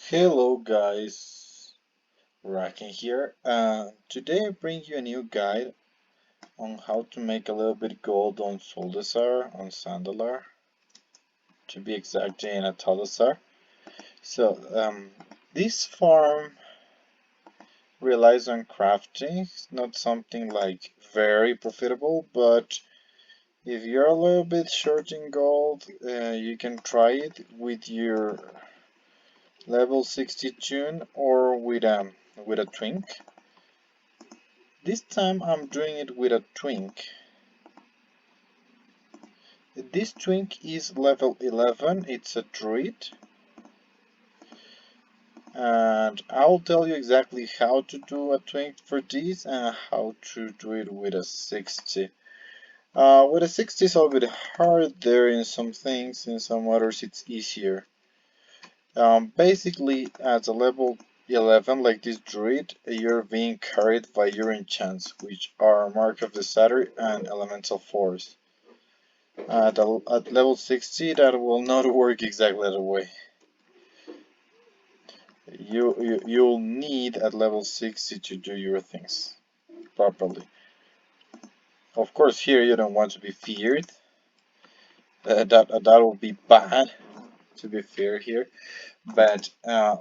Hello guys, Rakin here. Today I bring you a new guide on how to make a little bit gold on Soldasar, on Sandalar, to be exact in Atalasar. So, this farm relies on crafting. It's not something like very profitable, but if you're a little bit short in gold, you can try it with your level 60 tune or with a twink. This time I'm doing it with a twink. This twink is level 11, it's a druid. And I'll tell you exactly how to do a twink for this and how to do it with a 60. With a 60 it's a little bit hard there in some things, in some others it's easier. Basically at a level 11 like this druid, you're being carried by your enchants, which are Mark of the Satyr and Elemental Force. At level 60 that will not work exactly that way. You'll need at level 60 to do your things properly. Of course here you don't want to be feared. That will be bad, to be fair here. But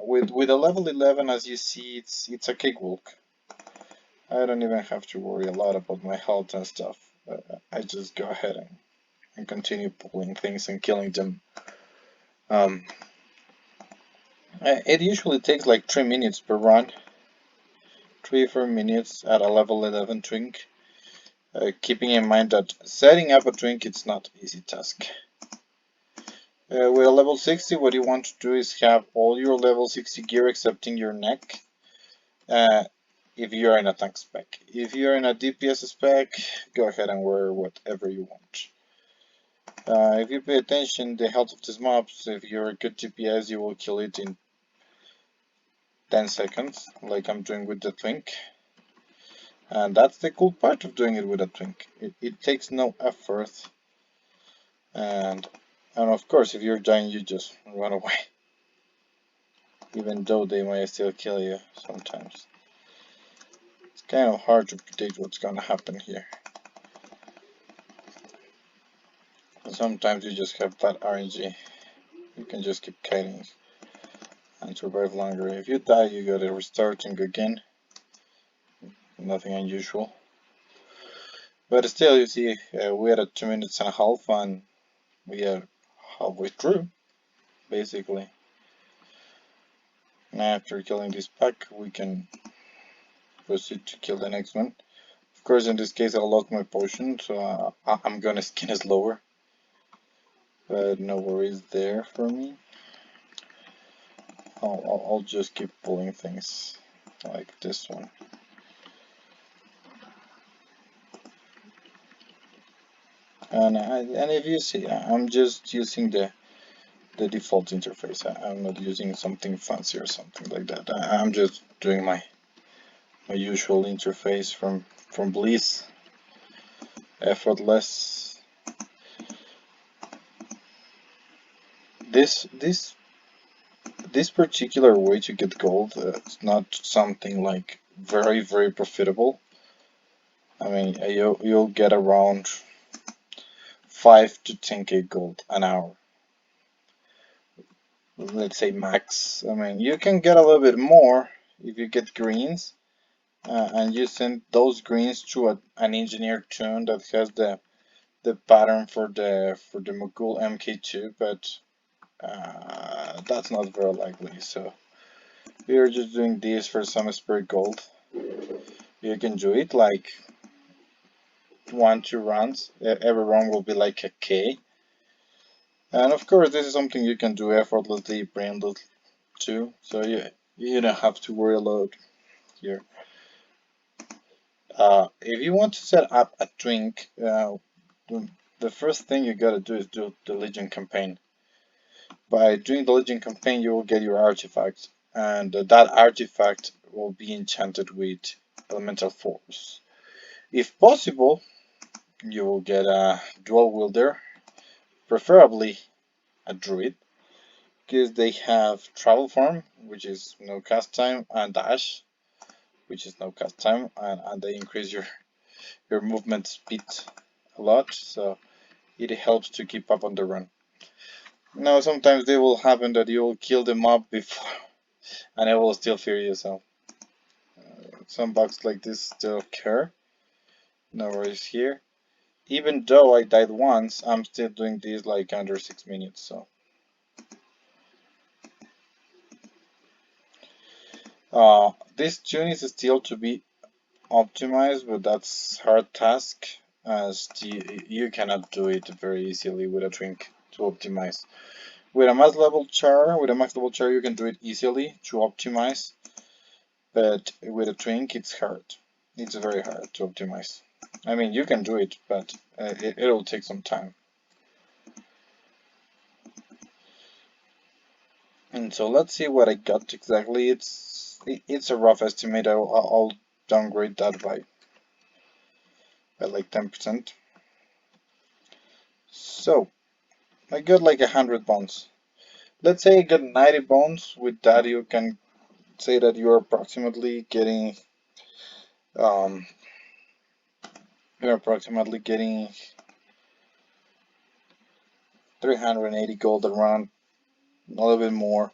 with a level 11, as you see, it's a cakewalk. I don't even have to worry a lot about my health and stuff. I just go ahead and continue pulling things and killing them. It usually takes like 3 minutes per run. 3 or 4 minutes at a level 11 twink. Keeping in mind that setting up a twink it's not an easy task. With a level 60 what you want to do is have all your level 60 gear excepting your neck. If you're in a tank spec. If you're in a DPS spec, go ahead and wear whatever you want. If you pay attention, the health of these mobs, if you're a good DPS, you will kill it in 10 seconds, like I'm doing with the twink. And that's the cool part of doing it with a twink. It takes no effort. And of course, if you're dying, you just run away. Even though they might still kill you sometimes. It's kind of hard to predict what's gonna happen here. Sometimes you just have that RNG. You can just keep kiting and survive longer. If you die, you gotta restart and go again. Nothing unusual. But still, you see, we had a 2.5 minutes and we are halfway through, basically. And after killing this pack, we can proceed to kill the next one. Of course, in this case, I lost my potion, so I'm gonna skin it lower. But no worries there for me. I'll just keep pulling things like this one. And if you see, I'm just using the default interface. I'm not using something fancy or something like that. I'm just doing my usual interface from Bliss, effortless. This particular way to get gold, it's not something like very profitable. I mean, you'll get around 5 to 10k gold an hour. Let's say max. I mean, you can get a little bit more if you get greens, and you send those greens to an engineered tune that has the pattern for the Mogul MK2, but that's not very likely. So we're just doing this for some spirit gold. You can do it like 1-2 runs. Every run will be like a K. And of course, this is something you can do effortlessly, brainless too. So you don't have to worry a lot here. If you want to set up a twink, the first thing you gotta do is do the Legion campaign. By doing the Legion campaign, you will get your artifact, and that artifact will be enchanted with Elemental Force. If possible, you will get a dual wielder, preferably a druid, because they have travel form, which is no cast time, and dash, which is no cast time, and they increase your movement speed a lot, so it helps to keep up on the run. Now sometimes they will happen that you will kill them up before and it will still fear you, so some bugs like this still occur. No worries here. Even though I died once, I'm still doing this like under 6 minutes, so this tune is still to be optimized, but that's hard task as you cannot do it very easily with a twink to optimize. With a max level char, you can do it easily to optimize, but with a twink, it's hard. It's very hard to optimize. I mean, you can do it, but it'll take some time. And so let's see what I got exactly. It's a rough estimate. I'll downgrade that by like 10%. So I got like 100 bones. Let's say I got 90 bones. With that, you can say that you're approximately getting 380 gold around, a little bit more.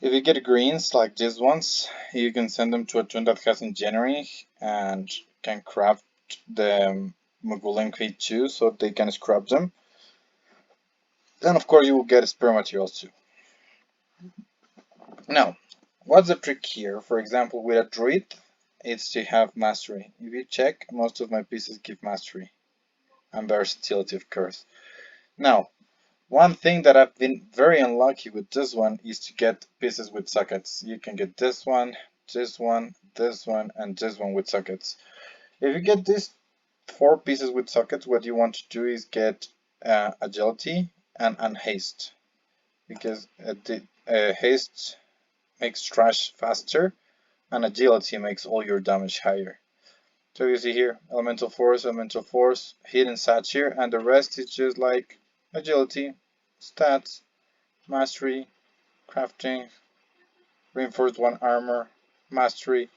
If you get greens like these ones, you can send them to a twin that has engineering and can craft the Mogulen Crate too, so they can scrap them. And of course you will get spare materials too. Now, what's the trick here? For example, with a druid, it's to have mastery. If you check, most of my pieces give mastery and versatility, of course. Now, one thing that I've been very unlucky with this one is to get pieces with sockets. You can get this one, this one, this one, and this one with sockets. If you get these 4 pieces with sockets, what you want to do is get agility and haste, because haste makes trash faster and agility makes all your damage higher. So you see here, elemental force, hidden satire, and the rest is just like agility, stats, mastery, crafting, reinforced 1 armor, mastery.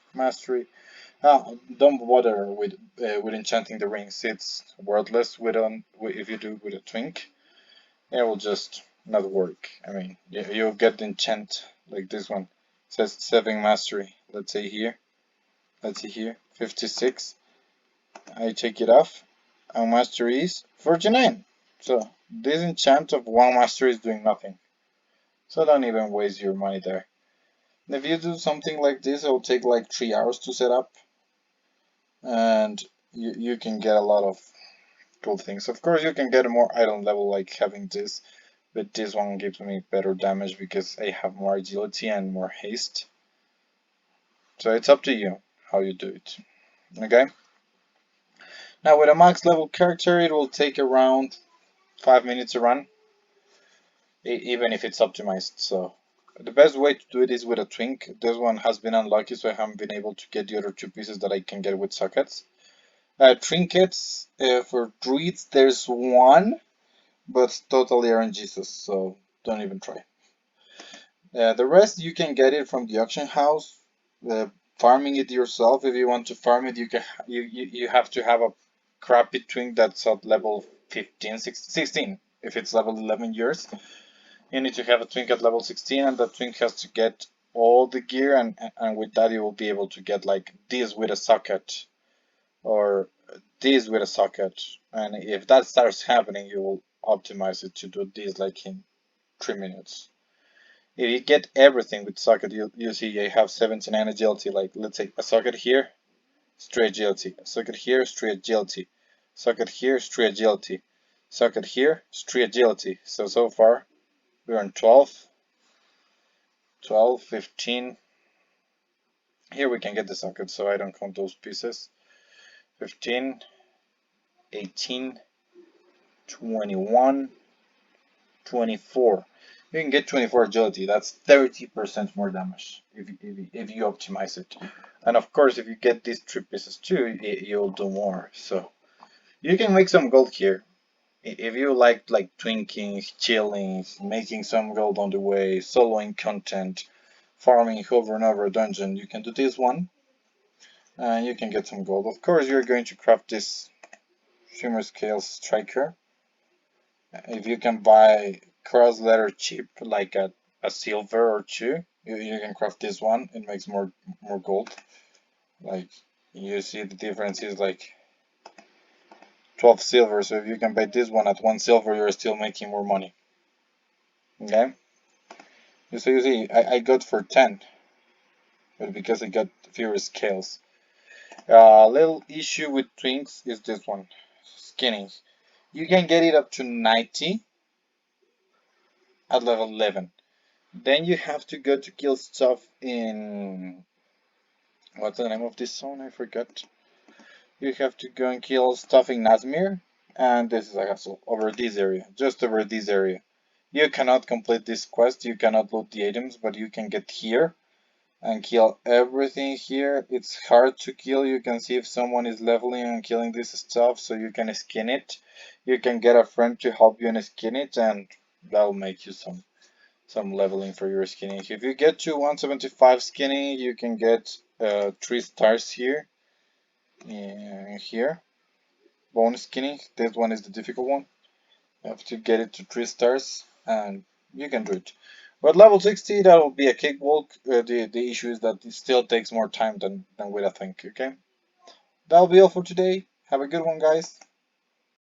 Don't bother with enchanting the rings. It's worthless if you do with a twink. It will just not work. I mean, you'll get the enchant like this one. It says 7 mastery. Let's see here, 56. I take it off, and mastery is 49. So this enchant of 1 mastery is doing nothing. So don't even waste your money there. If you do something like this, it will take like 3 hours to set up, and you can get a lot of cool things. Of course, you can get a more item level like having this, but this one gives me better damage because I have more agility and more haste. So it's up to you how you do it. Okay. Now with a max level character, it will take around 5 minutes to run, even if it's optimized. So the best way to do it is with a twink. This one has been unlucky, so I haven't been able to get the other 2 pieces that I can get with sockets. Trinkets for druids, there's 1, but totally RNG, so don't even try. The rest you can get it from the auction house. Farming it yourself, if you want to farm it, you have to have a crappy twink that's at level 15, 16. If it's level 11 years, you need to have a twink at level 16, and that twink has to get all the gear, and with that you will be able to get like this with a socket or this with a socket, and if that starts happening, you will optimize it to do this like in 3 minutes. If you get everything with socket, you see I have 79 agility, like let's say a socket here, straight agility, a socket here, straight agility, socket here, straight agility, socket here, straight agility. So far we're on 12, 15. Here we can get the socket, so I don't count those pieces. 15, 18, 21, 24. You can get 24 agility. That's 30% more damage if you optimize it. And of course, if you get these 3 pieces too, you'll do more. So you can make some gold here. If you like twinking, chilling, making some gold on the way, soloing content, farming over and over a dungeon, you can do this one and you can get some gold. Of course, you're going to craft this Shimmer Scale Striker. If you can buy cross letter cheap, like a silver or two, you can craft this one. It makes more gold. Like you see the difference is like 12 silver. So if you can buy this one at 1 silver, you're still making more money. Okay. So you see, I got for 10, but because I got fewer scales. Little issue with twinks is this one, skinning. You can get it up to 90 at level 11. Then you have to go to kill stuff in... What's the name of this zone? I forgot. You have to go and kill stuff in Nazmir. And this is a hassle. Over this area. Just over this area. You cannot complete this quest. You cannot loot the items. But you can get here and kill everything here. It's hard to kill. You can see if someone is leveling and killing this stuff. So you can skin it. You can get a friend to help you and skin it. And that'll make you some leveling for your skinning. If you get to 175 skinning, you can get 3 stars here. Here, bonus skinning. This one is the difficult one. You have to get it to 3 stars, and you can do it. But level 60, that will be a cakewalk. The issue is that it still takes more time than we'd think. Okay, that'll be all for today. Have a good one, guys.